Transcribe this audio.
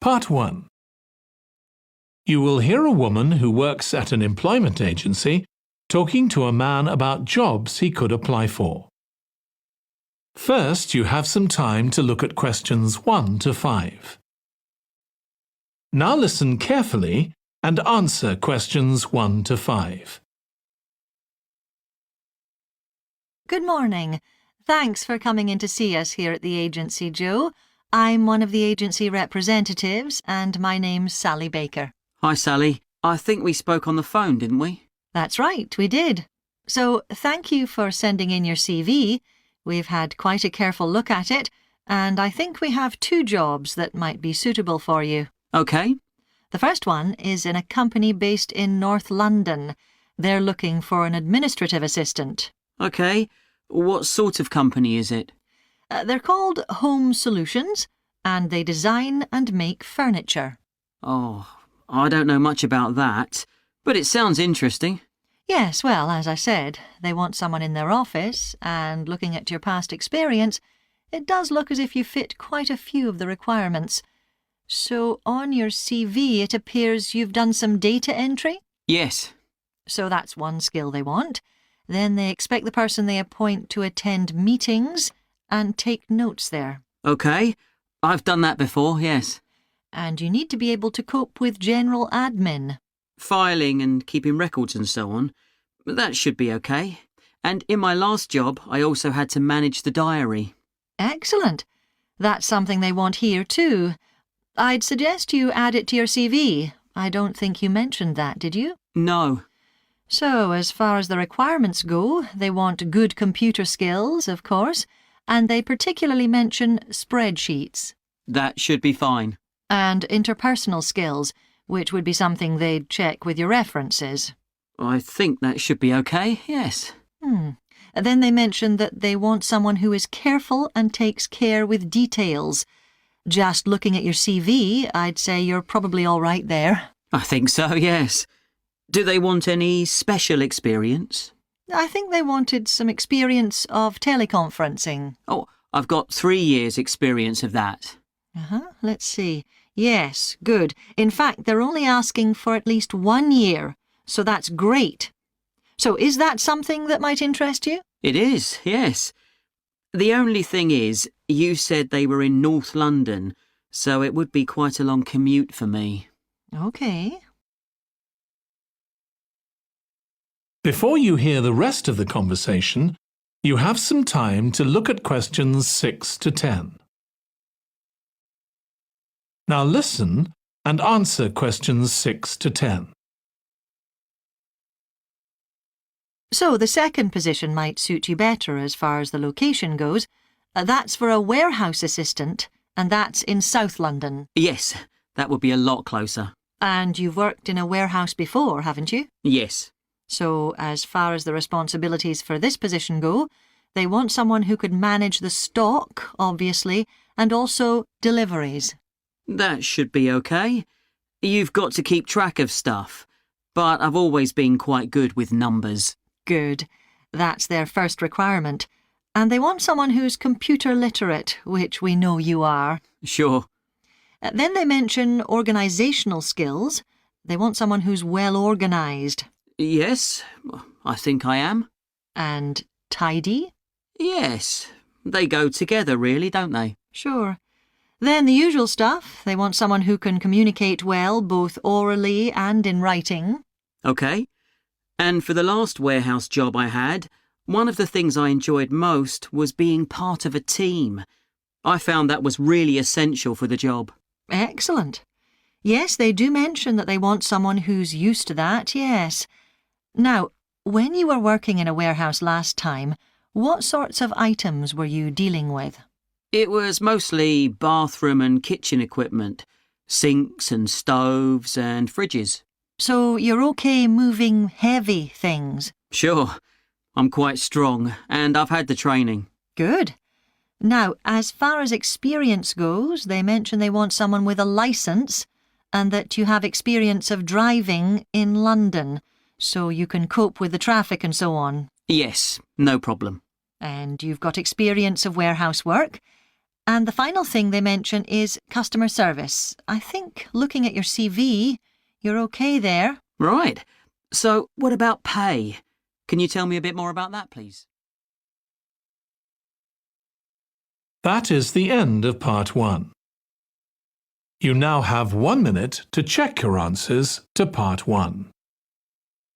Part 1. You will hear a woman who works at an employment agency talking to a man about jobs he could apply for. First, you have some time to look at questions 1 to 5. Now listen carefully and answer questions 1 to 5. Good morning. Thanks for coming in to see us here at the agency, Joe. I'm one of the agency representatives and my name's Sally Baker. Hi, Sally. I think we spoke on the phone, didn't we? That's right, we did. So thank you for sending in your CV. We've had quite a careful look at it, and I think we have 2 jobs that might be suitable for you. OK. The first one is in a company based in North London. They're looking for an administrative assistant. OK. What sort of company is it? They're called Home Solutions, and they design and make furniture. Oh, I don't know much about that, but it sounds interesting. Yes, well, as I said, they want someone in their office, and looking at your past experience, it does look as if you fit quite a few of the requirements. So on your CV it appears you've done some data entry? Yes. So that's one skill they want. Then they expect the person they appoint to attend meetings and take notes there. OK. I've done that before, yes. And you need to be able to cope with general admin. Filing and keeping records and so on. That should be OK. And in my last job, I also had to manage the diary. Excellent. That's something they want here too. I'd suggest you add it to your CV. I don't think you mentioned that, did you? No. So, as far as the requirements go, they want good computer skills, of course, and they particularly mention spreadsheets. That should be fine. And interpersonal skills, which would be something they'd check with your references. I think that should be OK, yes. Then they mention that they want someone who is careful and takes care with details. Just looking at your CV, I'd say you're probably all right there. I think so, yes. Do they want any special experience? I think they wanted some experience of teleconferencing. Oh, I've got 3 years' experience of that. Let's see. Yes, good. In fact, they're only asking for at least 1 year, so that's great. So is that something that might interest you? It is, yes. The only thing is, you said they were in North London, so it would be quite a long commute for me. OK. Before you hear the rest of the conversation, you have some time to look at questions 6 to 10. Now listen and answer questions 6 to 10. So the second position might suit you better as far as the location goes. That's for a warehouse assistant, and that's in South London. Yes, that would be a lot closer. And you've worked in a warehouse before, haven't you? Yes. So, as far as the responsibilities for this position go, they want someone who could manage the stock, obviously, and also deliveries. That should be OK. You've got to keep track of stuff, but I've always been quite good with numbers. Good. That's their first requirement. And they want someone who's computer literate, which we know you are. Sure. Then they mention organisational skills. They want someone who's well organised. Yes, I think I am. And tidy? Yes, they go together really, don't they? Sure. Then the usual stuff. They want someone who can communicate well, both orally and in writing. OK. And for the last warehouse job I had, one of the things I enjoyed most was being part of a team. I found that was really essential for the job. Excellent. Yes, they do mention that they want someone who's used to that, yes. Now, when you were working in a warehouse last time, what sorts of items were you dealing with? It was mostly bathroom and kitchen equipment, sinks and stoves and fridges. So you're OK moving heavy things? Sure. I'm quite strong, and I've had the training. Good. Now, as far as experience goes, they mention they want someone with a licence and that you have experience of driving in London, so you can cope with the traffic and so on. Yes, no problem. And you've got experience of warehouse work, And the final thing they mention is customer service. I think looking at your CV, you're okay there. Right. So, what about pay? Can you tell me a bit more about that, please? That is the end of part 1. You now have 1 minute to check your answers to part 1.